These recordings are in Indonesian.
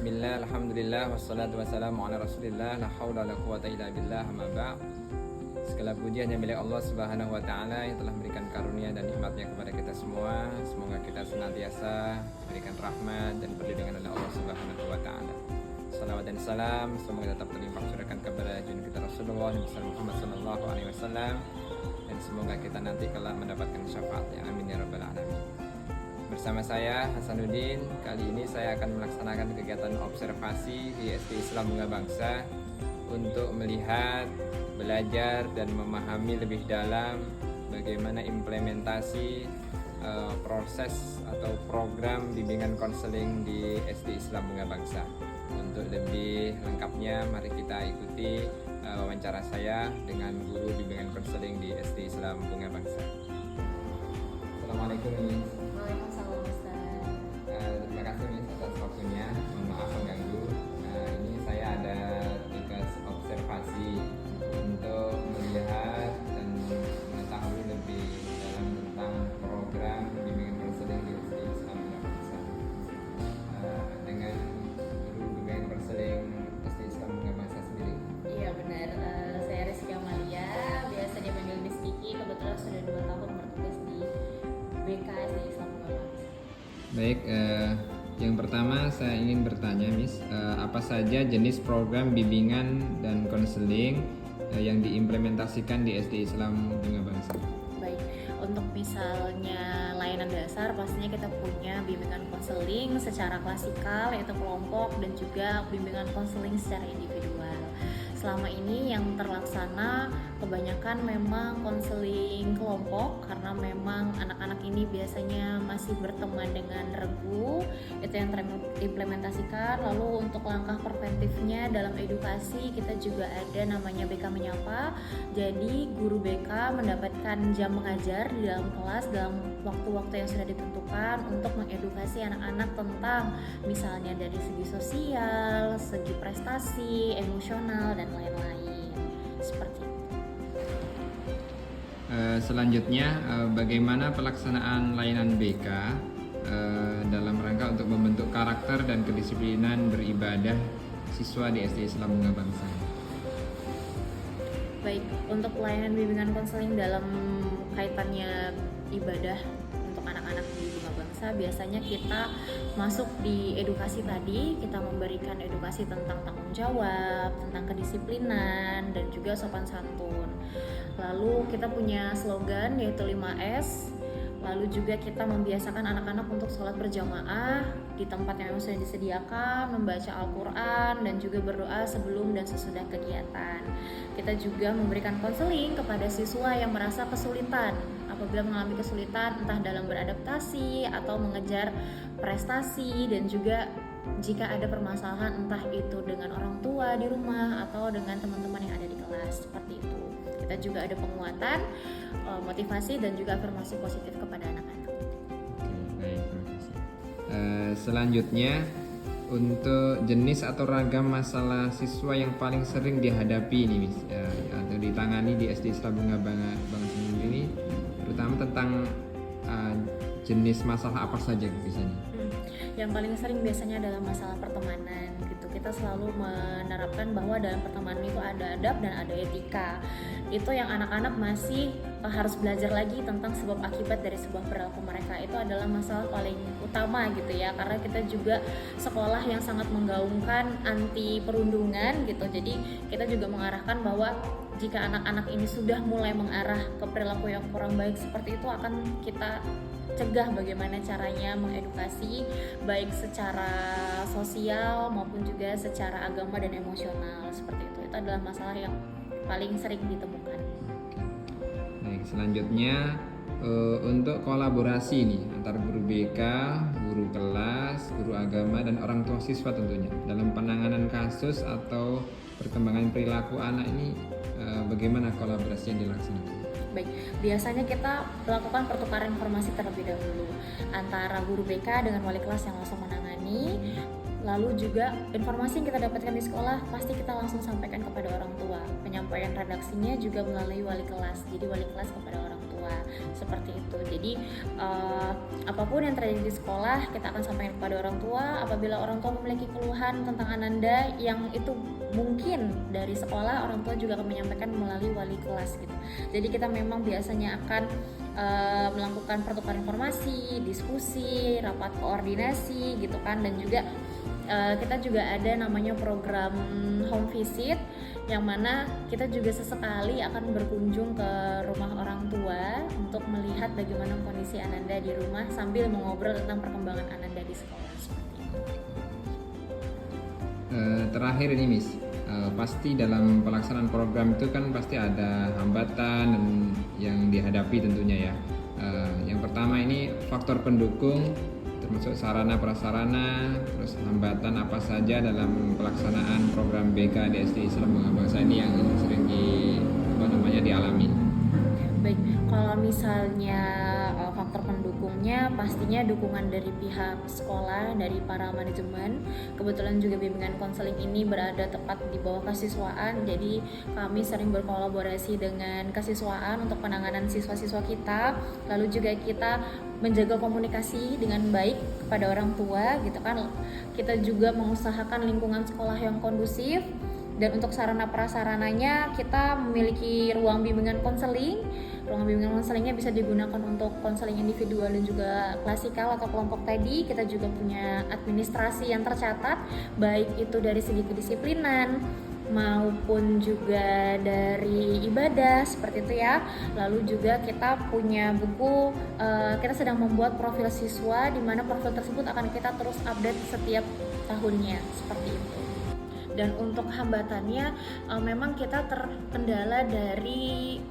Bismillah, alhamdulillah, wassalatu wassalamu ala rasulillah, la hawla wa la quwata illa billah, amma ba'd. Segala puji hanya milik Allah Subhanahu wa Ta'ala yang telah memberikan karunia dan nikmatnya kepada kita semua. Semoga kita senantiasa diberikan rahmat dan perlindungan oleh Allah Subhanahu wa Ta'ala. Salawat dan salam semoga tetap terlimpah curahkan kepada junjungan kita Rasulullah Muhammad sallallahu alaihi wasallam, dan semoga kita nanti kelak mendapatkan syafaatnya. Amin ya rabbal alamin. Bersama saya Hasanuddin, kali ini saya akan melaksanakan kegiatan observasi di SD Islam Bunga Bangsa untuk melihat, belajar, dan memahami lebih dalam bagaimana implementasi proses atau program bimbingan konseling di SD Islam Bunga Bangsa. Untuk lebih lengkapnya, mari kita ikuti wawancara saya dengan guru bimbingan konseling di SD Islam Bunga Bangsa. Assalamualaikum. Waalaikumsalam Ustaz. Terima kasih Miss atas waktunya. Mohon maaf mengganggu. Ini saya ada tugas observasi untuk melihat dan mengetahui lebih dalam tentang program bimbingan konseling di SD Islam Bunga Bangsa. Dengan guru bimbingan konseling SD Islam Bunga Bangsa sendiri. Iya benar, saya Rizky Amalia, biasa dipanggil Miss Kiki. Kebetulan sudah 2 tahun bertugas di BKS di Islam Bunga Bangsa. Baik, yang pertama saya ingin bertanya Miss, apa saja jenis program bimbingan dan konseling yang diimplementasikan di SD Islam Bunga Bangsa? Baik, untuk misalnya layanan dasar pastinya kita punya bimbingan konseling secara klasikal yaitu kelompok, dan juga bimbingan konseling secara individual. Selama ini yang terlaksana kebanyakan memang konseling kelompok karena memang anak-anak ini biasanya masih berteman dengan regu, itu yang terimplementasikan. Lalu untuk langkah preventifnya dalam edukasi kita juga ada namanya BK Menyapa. Jadi guru BK mendapatkan jam mengajar di dalam kelas dalam waktu-waktu yang sudah ditentukan untuk mengedukasi anak-anak tentang misalnya dari segi sosial, segi prestasi, emosional, dan lain-lain seperti itu. Selanjutnya, bagaimana pelaksanaan layanan BK dalam rangka untuk membentuk karakter dan kedisiplinan beribadah siswa di SD Islam Bunga Bangsa? Baik, untuk pelayanan bimbingan konseling dalam kaitannya ibadah untuk anak-anak di Bunga Bangsa, biasanya kita masuk di edukasi tadi, kita memberikan edukasi tentang tanggung jawab, tentang kedisiplinan, dan juga sopan santun. Lalu kita punya slogan yaitu 5S. Lalu juga kita membiasakan anak-anak untuk sholat berjamaah di tempat yang sudah disediakan, membaca Al-Quran, dan juga berdoa sebelum dan sesudah kegiatan. Kita juga memberikan konseling kepada siswa yang merasa kesulitan apabila mengalami kesulitan entah dalam beradaptasi atau mengejar prestasi, dan juga jika ada permasalahan entah itu dengan orang tua di rumah atau dengan teman-teman yang ada di kelas, seperti itu. Kita juga ada penguatan, motivasi, dan juga afirmasi positif kepada anak-anak. Baik, terima kasih. Selanjutnya, untuk jenis atau ragam masalah siswa yang paling sering dihadapi ini Miss, atau ditangani di SD Islam Bunga Bangsa ini, terutama tentang jenis masalah apa saja biasanya? Yang paling sering biasanya adalah masalah pertemanan gitu. Kita selalu menerapkan bahwa dalam pertemanan itu ada adab dan ada etika. Itu yang anak-anak masih harus belajar lagi tentang sebab akibat dari sebuah perilaku mereka. Itu adalah masalah paling utama gitu ya, karena kita juga sekolah yang sangat menggaungkan anti perundungan gitu. Jadi kita juga mengarahkan bahwa jika anak-anak ini sudah mulai mengarah ke perilaku yang kurang baik seperti itu, akan kita cegah bagaimana caranya mengedukasi baik secara sosial maupun juga secara agama dan emosional seperti itu. Itu adalah masalah yang paling sering ditemukan. Baik, selanjutnya untuk kolaborasi nih antar guru BK, guru kelas, guru agama, dan orang tua siswa tentunya dalam penanganan kasus atau perkembangan perilaku anak ini, bagaimana kolaborasi yang dilaksanakan? Baik, biasanya kita melakukan pertukaran informasi terlebih dahulu antara guru BK dengan wali kelas yang langsung menangani. Lalu juga informasi yang kita dapatkan di sekolah pasti kita langsung sampaikan kepada orang tua. Penyampaian redaksinya juga melalui wali kelas. Jadi wali kelas kepada orang tua seperti itu. Jadi apapun yang terjadi di sekolah kita akan sampaikan kepada orang tua. Apabila orang tua memiliki keluhan tentang Ananda yang itu mungkin dari sekolah, orang tua juga akan menyampaikan melalui wali kelas gitu. Jadi kita memang biasanya akan melakukan pertukaran informasi, diskusi, rapat koordinasi gitu kan, dan juga kita juga ada namanya program home visit yang mana kita juga sesekali akan berkunjung ke rumah orang tua untuk melihat bagaimana kondisi Ananda di rumah sambil mengobrol tentang perkembangan Ananda di sekolah seperti itu. Terakhir ini Miss, pasti dalam pelaksanaan program itu kan pasti ada hambatan dan yang dihadapi tentunya ya. Yang pertama ini faktor pendukung termasuk sarana prasarana, terus hambatan apa saja dalam pelaksanaan program BK di SD Islam Bunga Bangsa ini yang sering dialami. Baik, kalau misalnya faktor pendukungnya pastinya dukungan dari pihak sekolah, dari para manajemen. Kebetulan juga bimbingan konseling ini berada tepat di bawah kasiswaan, jadi kami sering berkolaborasi dengan kasiswaan untuk penanganan siswa-siswa kita. Lalu juga kita menjaga komunikasi dengan baik kepada orang tua gitu kan. Kita juga mengusahakan lingkungan sekolah yang kondusif. Dan untuk sarana prasarananya kita memiliki ruang bimbingan konseling. Ruang bimbingan konselingnya bisa digunakan untuk konseling individual dan juga klasikal atau kelompok tadi. Kita juga punya administrasi yang tercatat, baik itu dari segi kedisiplinan maupun juga dari ibadah seperti itu ya. Lalu juga kita punya buku, kita sedang membuat profil siswa di mana profil tersebut akan kita terus update setiap tahunnya seperti itu. Dan untuk hambatannya memang kita terkendala dari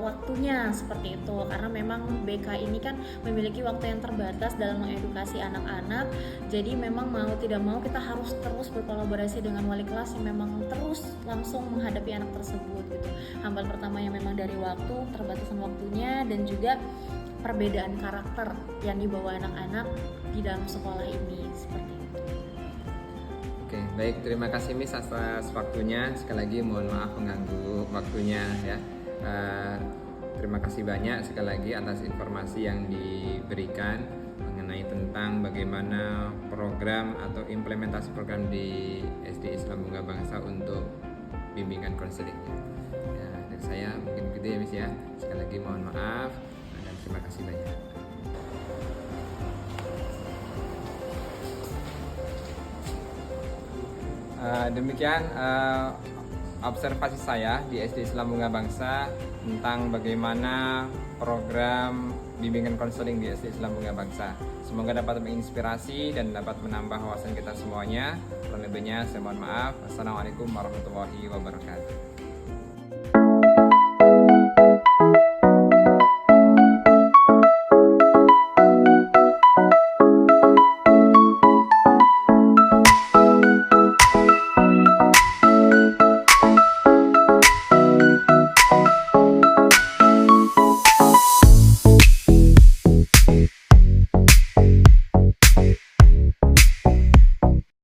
waktunya seperti itu, karena memang BK ini kan memiliki waktu yang terbatas dalam mengedukasi anak-anak. Jadi memang mau tidak mau kita harus terus berkolaborasi dengan wali kelas yang memang terus langsung menghadapi anak tersebut gitu. Hambatan pertamanya memang dari waktu, terbatasan waktunya, dan juga perbedaan karakter yang dibawa anak-anak di dalam sekolah ini seperti itu. Oke, baik, terima kasih Miss atas waktunya. Sekali lagi mohon maaf mengganggu waktunya ya. Terima kasih banyak sekali lagi atas informasi yang diberikan mengenai tentang bagaimana program atau implementasi program di SD Islam Bunga Bangsa untuk bimbingan konselingnya. Ya, dari saya mungkin gitu ya Miss ya. Sekali lagi mohon maaf dan terima kasih banyak. Demikian observasi saya di SD Islam Bunga Bangsa tentang bagaimana program bimbingan konseling di SD Islam Bunga Bangsa. Semoga dapat menginspirasi dan dapat menambah wawasan kita semuanya. Kurang lebihnya saya mohon maaf. Assalamualaikum warahmatullahi wabarakatuh.